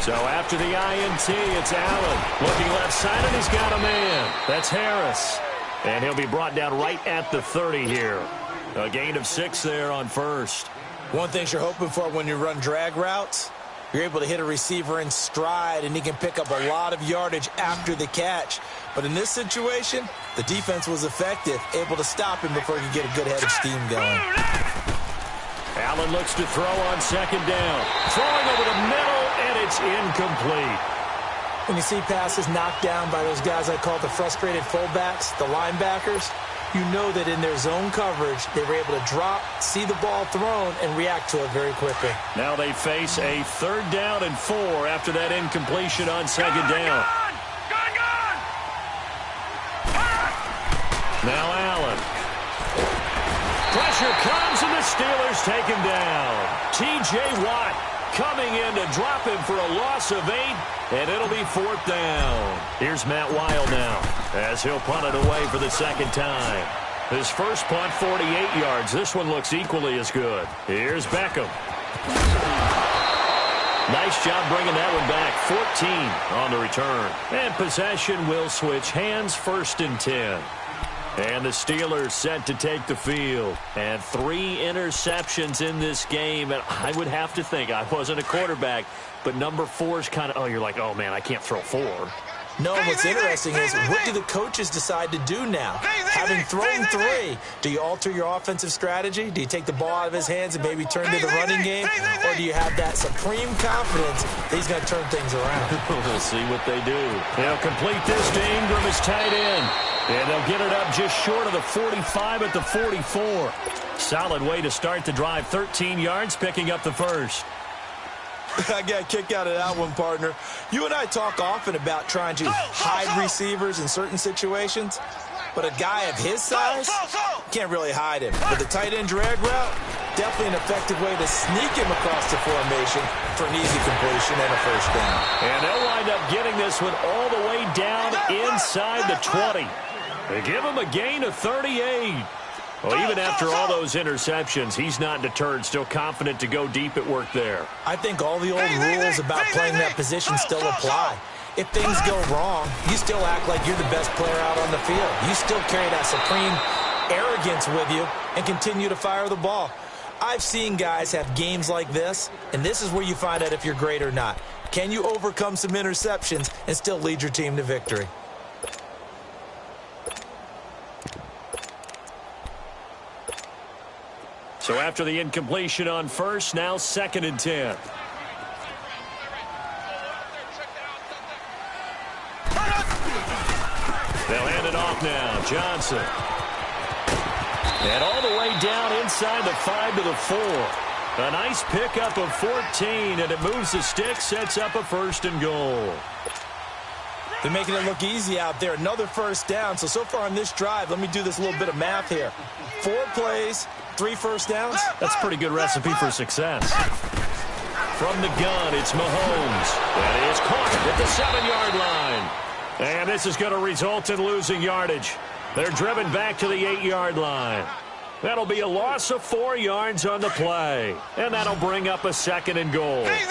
So after the INT, it's Allen. Looking left side, and he's got a man. That's Harris. And he'll be brought down right at the 30 here. A gain of 6 there on 1st. One thing you're hoping for when you run drag routes, you're able to hit a receiver in stride, and he can pick up a lot of yardage after the catch. But in this situation, the defense was effective, able to stop him before he could get a good head of steam going. Allen looks to throw on 2nd down. Throwing over the middle, and it's incomplete. When you see passes knocked down by those guys I call the frustrated fullbacks, the linebackers, you know that in their zone coverage, they were able to drop, see the ball thrown, and react to it very quickly. Now they face a 3rd down and 4 after that incompletion on 2nd down. Gone! Now Allen. Pressure comes, and the Steelers take him down. T.J. Watt coming in to drop him for a loss of 8, and it'll be 4th down. Here's Matt Weil now, as he'll punt it away for the 2nd time. His first punt, 48 yards. This one looks equally as good. Here's Beckham. Nice job bringing that one back. 14 on the return. And possession will switch hands, 1st and 10. And the Steelers set to take the field. And 3 interceptions in this game. And I would have to think, I wasn't a quarterback, but number 4 is kind of, you're like, oh, man, I can't throw 4. No, what's interesting is what do the coaches decide to do now? Having thrown 3, do you alter your offensive strategy? Do you take the ball out of his hands and maybe turn to the running game? Or do you have that supreme confidence that he's going to turn things around? We'll see what they do. They'll complete this to Ingram as tight end. And they'll get it up just short of the 45 at the 44. Solid way to start the drive. 13 yards, picking up the first. I got a kick out of that one, partner. You and I talk often about trying to hide receivers in certain situations, but a guy of his size can't really hide him. But the tight end drag route, definitely an effective way to sneak him across the formation for an easy completion and a first down. And they'll wind up getting this one all the way down inside the 20. They give him a gain of 38. Well, even after all those interceptions, he's not deterred, still confident to go deep at work there. I think all the old rules about playing that position still apply. If things go wrong, you still act like you're the best player out on the field. You still carry that supreme arrogance with you and continue to fire the ball. I've seen guys have games like this, and this is where you find out if you're great or not. Can you overcome some interceptions and still lead your team to victory? So after the incompletion on first, now 2nd and 10. They'll hand it off now. Johnson. And all the way down inside the 5 to the 4. A nice pickup of 14, and it moves the stick, sets up a 1st and goal. They're making it look easy out there. Another first down. So far on this drive, let me do this little bit of math here. 4 plays, 3 first downs. That's a pretty good recipe for success. From the gun, it's Mahomes. That is caught at the 7-yard line. And this is going to result in losing yardage. They're driven back to the 8-yard line. That'll be a loss of 4 yards on the play. And that'll bring up a 2nd and goal. Green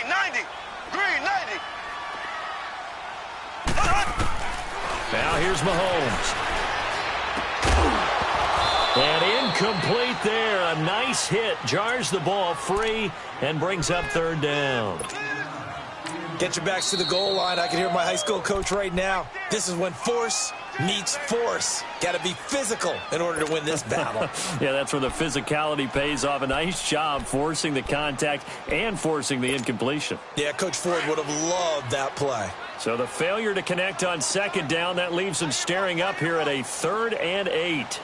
90. Green 90. Now here's Mahomes. And incomplete there. A nice hit. Jars the ball free and brings up 3rd down. Get your backs to the goal line. I can hear my high school coach right now. This is when force meets force. Got to be physical in order to win this battle. Yeah, that's where the physicality pays off. A nice job forcing the contact and forcing the incompletion. Yeah, Coach Ford would have loved that play. So the failure to connect on 2nd down, that leaves them staring up here at a 3rd and 8.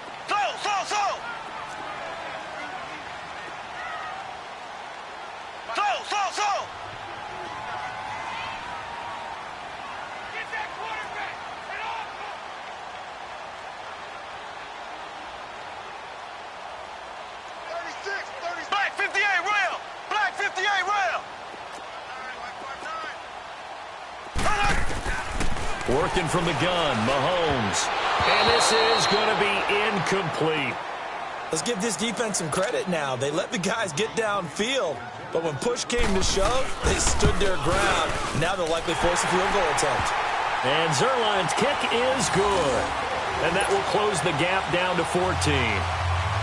Working from the gun, Mahomes. And this is going to be incomplete. Let's give this defense some credit now. They let the guys get downfield, but when push came to shove, they stood their ground. Now they'll likely force a field goal attempt. And Zerline's kick is good. And that will close the gap down to 14.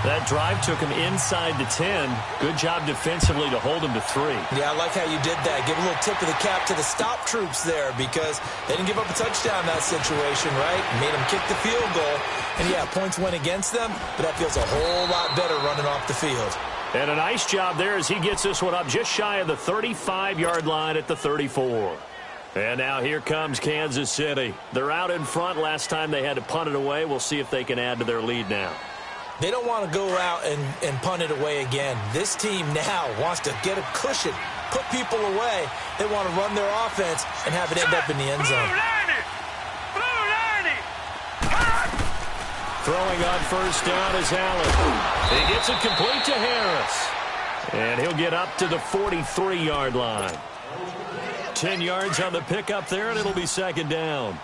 That drive took him inside the 10. Good job defensively to hold him to 3. Yeah, I like how you did that. Give a little tip of the cap to the stop troops there because they didn't give up a touchdown in that situation, right? Made them kick the field goal. And, yeah, points went against them, but that feels a whole lot better running off the field. And a nice job there as he gets this one up just shy of the 35-yard line at the 34. And now here comes Kansas City. They're out in front. Last time they had to punt it away. We'll see if they can add to their lead now. They don't want to go out and punt it away again. This team now wants to get a cushion, put people away. They want to run their offense and have it end up in the end zone. Throwing on first down is Allen. He gets it complete to Harris. And he'll get up to the 43-yard line. 10 yards on the pickup there, and it'll be 2nd down.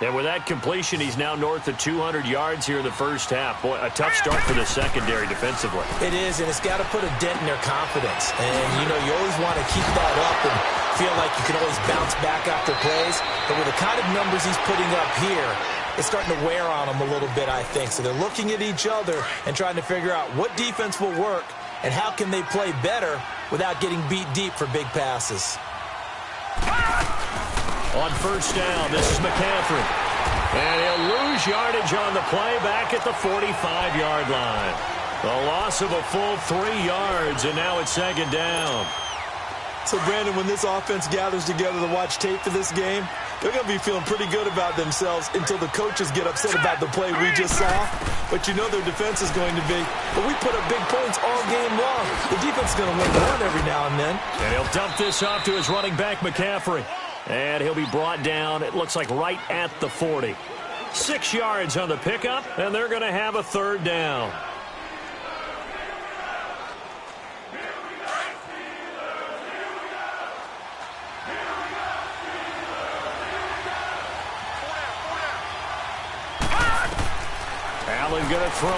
And with that completion, he's now north of 200 yards here in the first half. Boy, a tough start for the secondary defensively. It is, and it's got to put a dent in their confidence. And, you know, you always want to keep that up and feel like you can always bounce back after plays. But with the kind of numbers he's putting up here, it's starting to wear on them a little bit, I think. So they're looking at each other and trying to figure out what defense will work and how can they play better without getting beat deep for big passes. On first down, this is McCaffrey. And he'll lose yardage on the play back at the 45-yard line. The loss of a full 3 yards, and now it's second down. So, Brandon, when this offense gathers together to watch tape for this game, they're going to be feeling pretty good about themselves until the coaches get upset about the play we just saw. But you know their defense is going to be, but we put up big points all game long. The defense is going to win one every now and then. And he'll dump this off to his running back, McCaffrey. And he'll be brought down, it looks like, right at the 40. 6 yards on the pickup, and they're going to have a third down. Allen going to throw.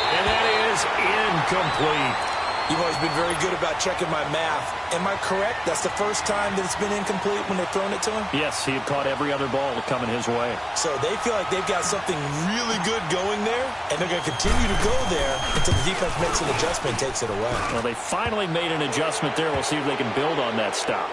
And that is incomplete. You've always been very good about checking my math. Am I correct? That's the first time that it's been incomplete when they've thrown it to him? Yes, he had caught every other ball coming his way. So they feel like they've got something really good going there, and they're going to continue to go there until the defense makes an adjustment and takes it away. Well, they finally made an adjustment there. We'll see if they can build on that stop.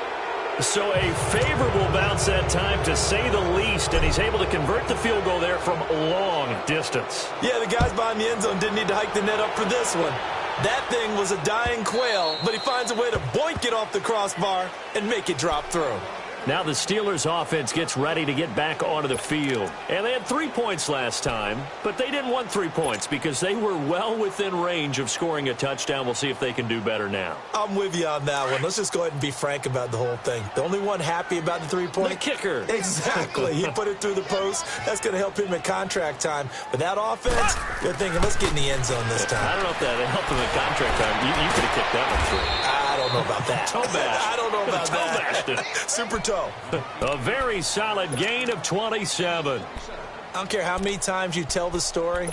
So a favorable bounce that time, to say the least, and he's able to convert the field goal there from long distance. Yeah, the guys behind the end zone didn't need to hike the net up for this one. That thing was a dying quail, but he finds a way to boink it off the crossbar and make it drop through. Now the Steelers offense gets ready to get back onto the field. And they had 3 points last time, but they didn't want 3 points because they were well within range of scoring a touchdown. We'll see if they can do better now. I'm with you on that one. Let's just go ahead and be frank about the whole thing. The only one happy about the 3-point? The kicker. Exactly. He put it through the post. That's going to help him at contract time. But that offense, you're thinking, let's get in the end zone this time. I don't know if that helped him at contract time. You could have kicked that one through. I don't know about that. Toe bash. I don't know about that. Super toe. A very solid gain of 27. I don't care how many times you tell the story,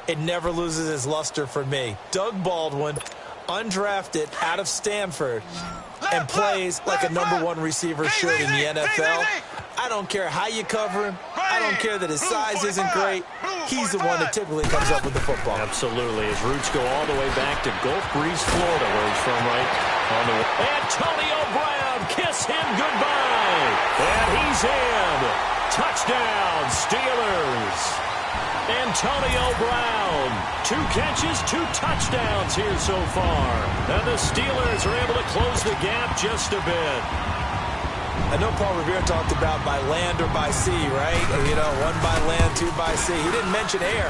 it never loses its luster for me. Doug Baldwin, undrafted out of Stanford, and plays like a #1 receiver should in the NFL. I don't care how you cover him. I don't care that his size isn't great. He's the one that typically comes up with the football. Absolutely. His roots go all the way back to Gulf Breeze, Florida, where he's from, right on the way. Antonio Brown, kiss him goodbye. And he's in. Touchdown, Steelers. Antonio Brown, 2 catches, 2 touchdowns here so far. And the Steelers are able to close the gap just a bit. I know Paul Revere talked about by land or by sea, right? Or, you know, 1 by land, 2 by sea. He didn't mention air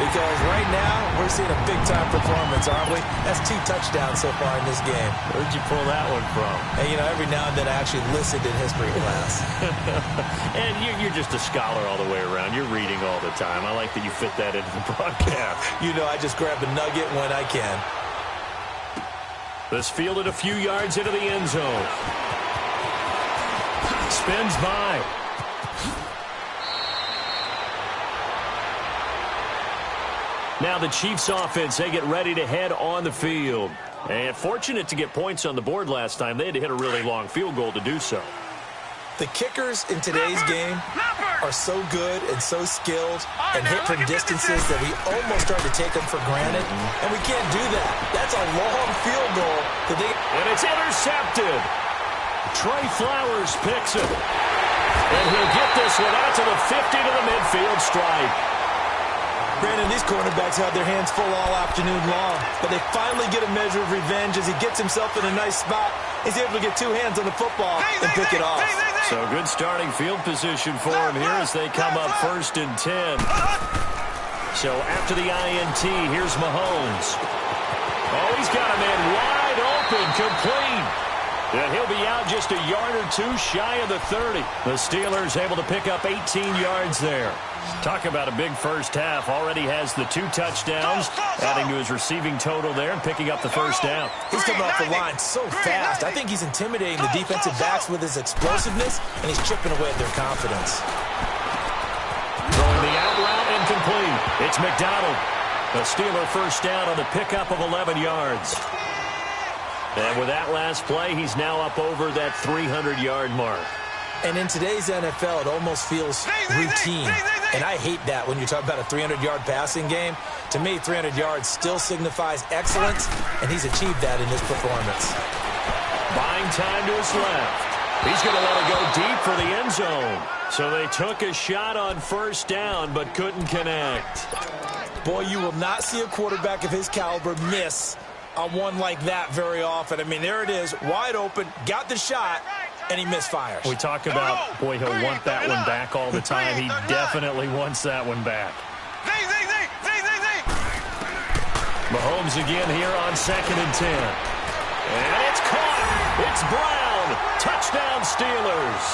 because right now we're seeing a big-time performance, aren't we? That's 2 touchdowns so far in this game. Where'd you pull that one from? And, you know, every now and then I actually listened in history class. And you're just a scholar all the way around. You're reading all the time. I like that you fit that into the broadcast. You know, I just grab a nugget when I can. This fielded a few yards into the end zone. Spins by. Now the Chiefs offense, they get ready to head on the field. And fortunate to get points on the board last time. They had to hit a really long field goal to do so. The kickers in today's game are so good and so skilled and hit from distances that we almost start to take them for granted. And we can't do that. That's a long field goal. And it's intercepted. Trey Flowers picks it. And he'll get this one out to the 50 to the midfield stripe. Brandon, these cornerbacks have their hands full all afternoon long, but they finally get a measure of revenge as he gets himself in a nice spot. He's able to get 2 hands on the football and pick it off. So good starting field position for him here as they come up 1st and 10. So after the INT, here's Mahomes. Oh, he's got a man wide open, complete. And he'll be out just a yard or 2 shy of the 30. The Steelers able to pick up 18 yards there. Talk about a big first half. Already has the 2 touchdowns, adding to his receiving total there and picking up the first down. He's coming off the line so fast. I think he's intimidating the defensive backs with his explosiveness, and he's chipping away at their confidence. Throwing the out route incomplete. It's McDonald. A Steeler first down on the pickup of 11 yards. And with that last play, he's now up over that 300-yard mark. And in today's NFL, it almost feels routine. And I hate that when you talk about a 300-yard passing game. To me, 300 yards still signifies excellence, and he's achieved that in his performance. Buying time to his left. He's going to let it go deep for the end zone. So they took a shot on first down, but couldn't connect. Boy, you will not see a quarterback of his caliber miss on one like that very often. I mean, there it is, wide open, got the shot, and he misfires. We talk about, boy, he'll want that one back all the time. He definitely wants that one back. Mahomes again here on 2nd and 10. And it's caught. It's Brown. Touchdown Steelers.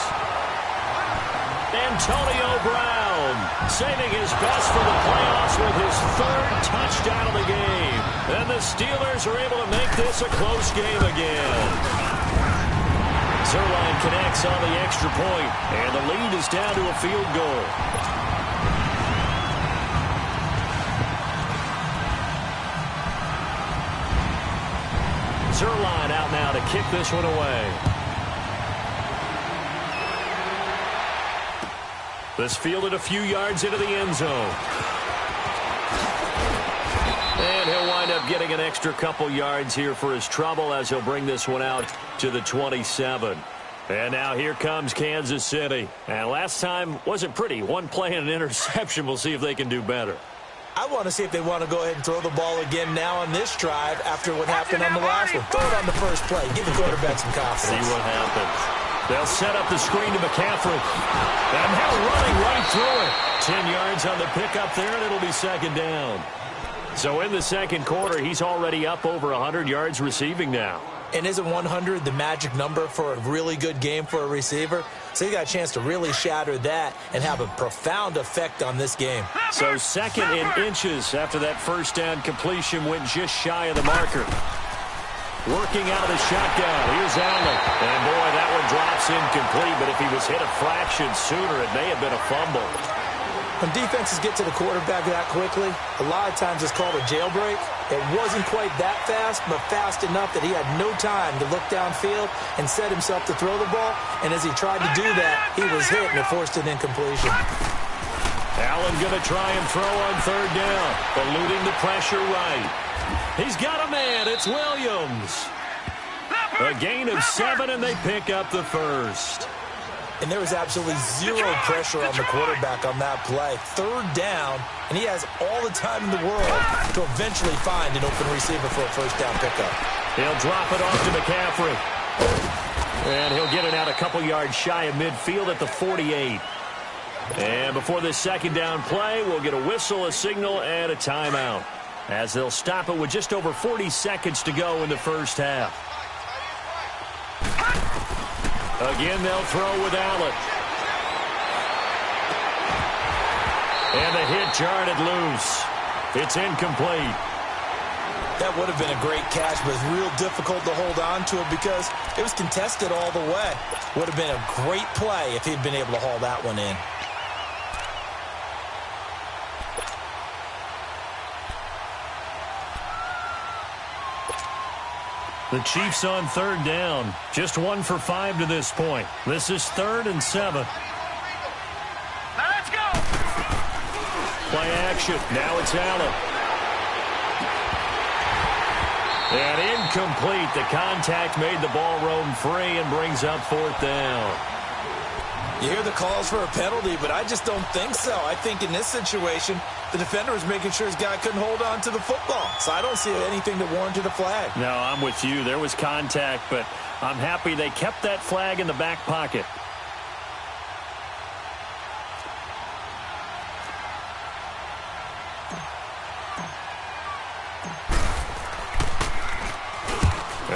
Antonio Brown saving his best for the playoffs with his 3rd touchdown of the game. And the Steelers are able to make this a close game again. Zerline connects on the extra point, and the lead is down to a field goal. Zerline out now to kick this one away. This fielded a few yards into the end zone. And he'll wind up getting an extra couple yards here for his trouble as he'll bring this one out to the 27. And now here comes Kansas City. And last time wasn't pretty. One play and an interception. We'll see if they can do better. I want to see if they want to go ahead and throw the ball again now on this drive after what happened on the last one. Throw it on the first play. Give the quarterback some confidence. See what happens. They'll set up the screen to McCaffrey. And now running right through it. 10 yards on the pickup there, and it'll be 2nd down. So in the second quarter, he's already up over 100 yards receiving now. And isn't 100 the magic number for a really good game for a receiver? So he got a chance to really shatter that and have a profound effect on this game. So 2nd in inches after that first down completion went just shy of the marker. Working out of the shotgun. Here's Allen. And boy, that one drops incomplete, but if he was hit a fraction sooner, it may have been a fumble. When defenses get to the quarterback that quickly, a lot of times it's called a jailbreak. It wasn't quite that fast, but fast enough that he had no time to look downfield and set himself to throw the ball. And as he tried to do that, he was hit and it forced an incompletion. Allen going to try and throw on 3rd down, eluding the pressure right. He's got a man. It's Williams. A gain of 7, and they pick up the first. And there was absolutely zero pressure on the quarterback on that play. 3rd down, and he has all the time in the world to eventually find an open receiver for a first down pickup. He'll drop it off to McCaffrey. And he'll get it out a couple yards shy of midfield at the 48. And before this 2nd down play, we'll get a whistle, a signal, and a timeout, as they'll stop it with just over 40 seconds to go in the first half. Again, they'll throw with Allen. And the hit jarred it loose. It's incomplete. That would have been a great catch, but it's real difficult to hold on to it because it was contested all the way. Would have been a great play if he'd been able to haul that one in. The Chiefs on 3rd down. Just 1 for 5 to this point. This is 3rd and 7. Now let's go. Play action. Now it's Allen. And incomplete. The contact made the ball roam free and brings up 4th down. You hear the calls for a penalty, but I just don't think so. I think in this situation, the defender was making sure his guy couldn't hold on to the football. So I don't see anything that warranted a flag. No, I'm with you. There was contact, but I'm happy they kept that flag in the back pocket.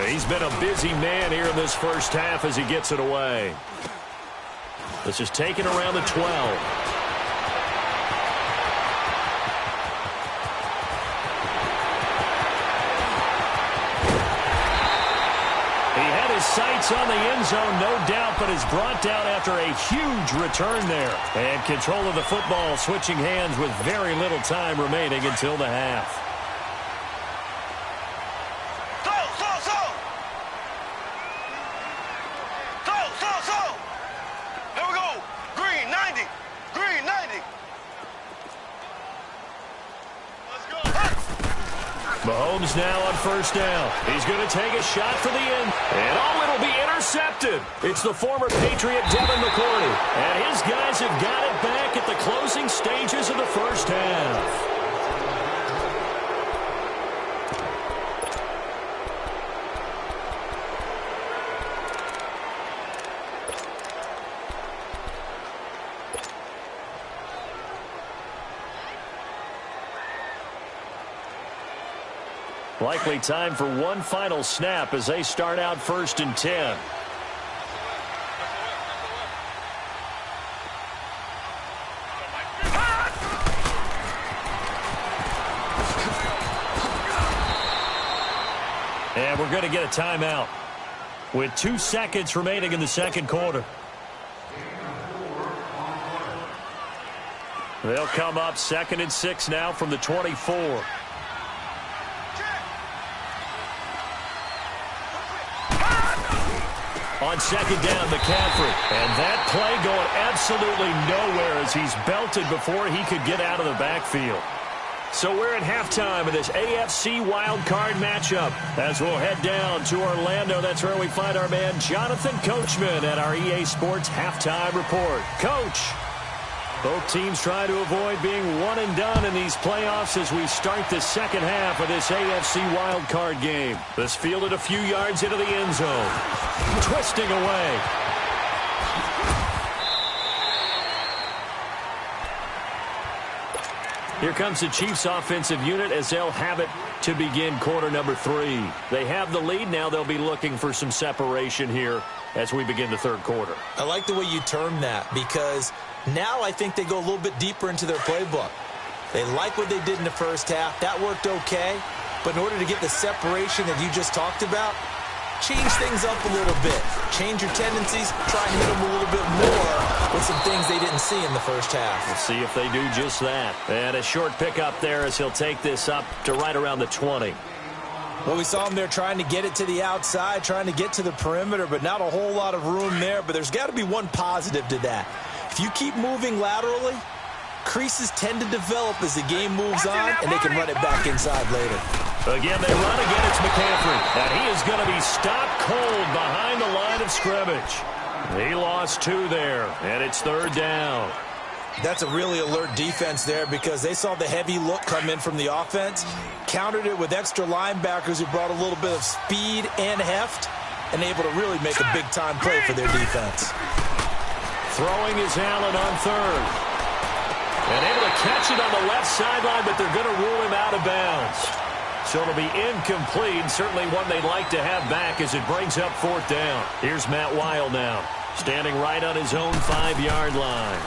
He's been a busy man here in this first half as he gets it away. This is taken around the 12. He had his sights on the end zone, no doubt, but is brought down after a huge return there. And control of the football switching hands with very little time remaining until the half. Mahomes now on first down. He's going to take a shot for the end. And it'll be intercepted. It's the former Patriot Devin McCourty. And his guys have got it back at the closing stages of the first half. Likely time for one final snap as they start out 1st and 10. And we're going to get a timeout with 2 seconds remaining in the second quarter. They'll come up 2nd and 6 now from the 24. On 2nd down, McCaffrey. And that play going absolutely nowhere as he's belted before he could get out of the backfield. So we're at halftime of this AFC wildcard matchup. As we'll head down to Orlando, that's where we find our man Jonathan Coachman at our EA Sports Halftime Report. Coach, both teams try to avoid being one and done in these playoffs as we start the second half of this AFC wildcard game. This fielded a few yards into the end zone. Twisting away. Here comes the Chiefs offensive unit as they'll have it to begin quarter number 3. They have the lead. Now they'll be looking for some separation here as we begin the third quarter. I like the way you termed that because now I think they go a little bit deeper into their playbook. They like what they did in the first half. That worked okay. But in order to get the separation that you just talked about, change things up a little bit. Change your tendencies. Try and hit them a little bit more with some things they didn't see in the first half. We'll see if they do just that. And a short pickup there as he'll take this up to right around the 20. Well, we saw him there trying to get it to the outside, trying to get to the perimeter, but not a whole lot of room there. But there's got to be one positive to that. If you keep moving laterally, creases tend to develop as the game moves on, and they can run it back inside later. Again, they run again. It's McCaffrey. And he is going to be stopped cold behind the line of scrimmage. He lost 2 there, and it's 3rd down. That's a really alert defense there because they saw the heavy look come in from the offense, countered it with extra linebackers who brought a little bit of speed and heft, and able to really make a big-time play for their defense. Throwing is Allen on 3rd. And able to catch it on the left sideline, but they're going to rule him out of bounds. So it'll be incomplete, certainly one they'd like to have back as it brings up 4th down. Here's Matt Weil now, standing right on his own 5-yard line.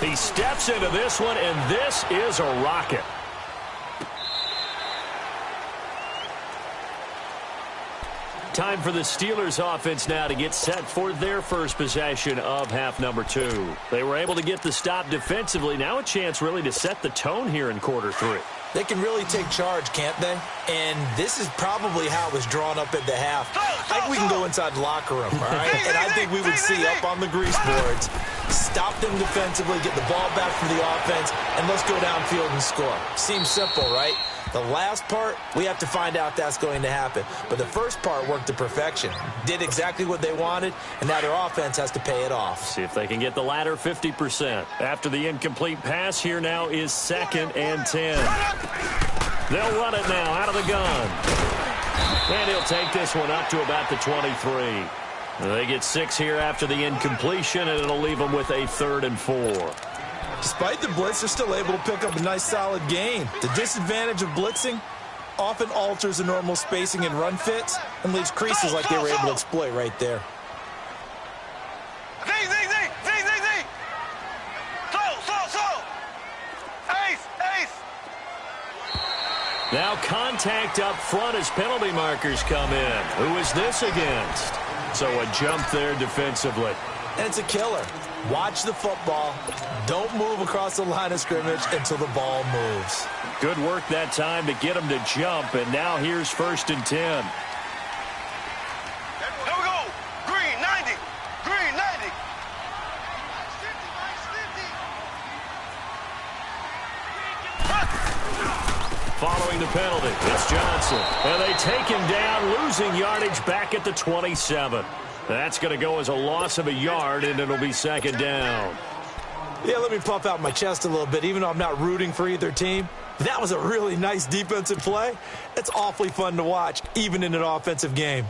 He steps into this one, and this is a rocket. Time for the Steelers offense now to get set for their first possession of half number 2. They were able to get the stop defensively. Now a chance really to set the tone here in quarter 3. They can really take charge, can't they? And this is probably how it was drawn up at the half. I think we can go inside the locker room, all right? And I think we would see up on the grease boards, stop them defensively, get the ball back from the offense, and let's go downfield and score. Seems simple, right? The last part, we have to find out that's going to happen. But the first part worked to perfection. Did exactly what they wanted, and now their offense has to pay it off. See if they can get the latter 50%. After the incomplete pass, here now is 2nd and 10. They'll run it now out of the gun. And he'll take this one up to about the 23. They get 6 here after the incompletion, and it'll leave them with a 3rd and 4. Despite the blitz, they're still able to pick up a nice solid gain. The disadvantage of blitzing often alters the normal spacing and run fits and leaves creases like they were able to exploit right there. Now contact up front as penalty markers come in. Who is this against? So a jump there defensively. And it's a killer. Watch the football. Don't move across the line of scrimmage until the ball moves. Good work that time to get him to jump, and now here's 1st and 10. Here we go. Green 90. Green 90. following the penalty. It's Johnson. And they take him down, losing yardage back at the 27. That's going to go as a loss of a yard, and it'll be second down. Yeah, let me puff out my chest a little bit, even though I'm not rooting for either team. That was a really nice defensive play. It's awfully fun to watch, even in an offensive game.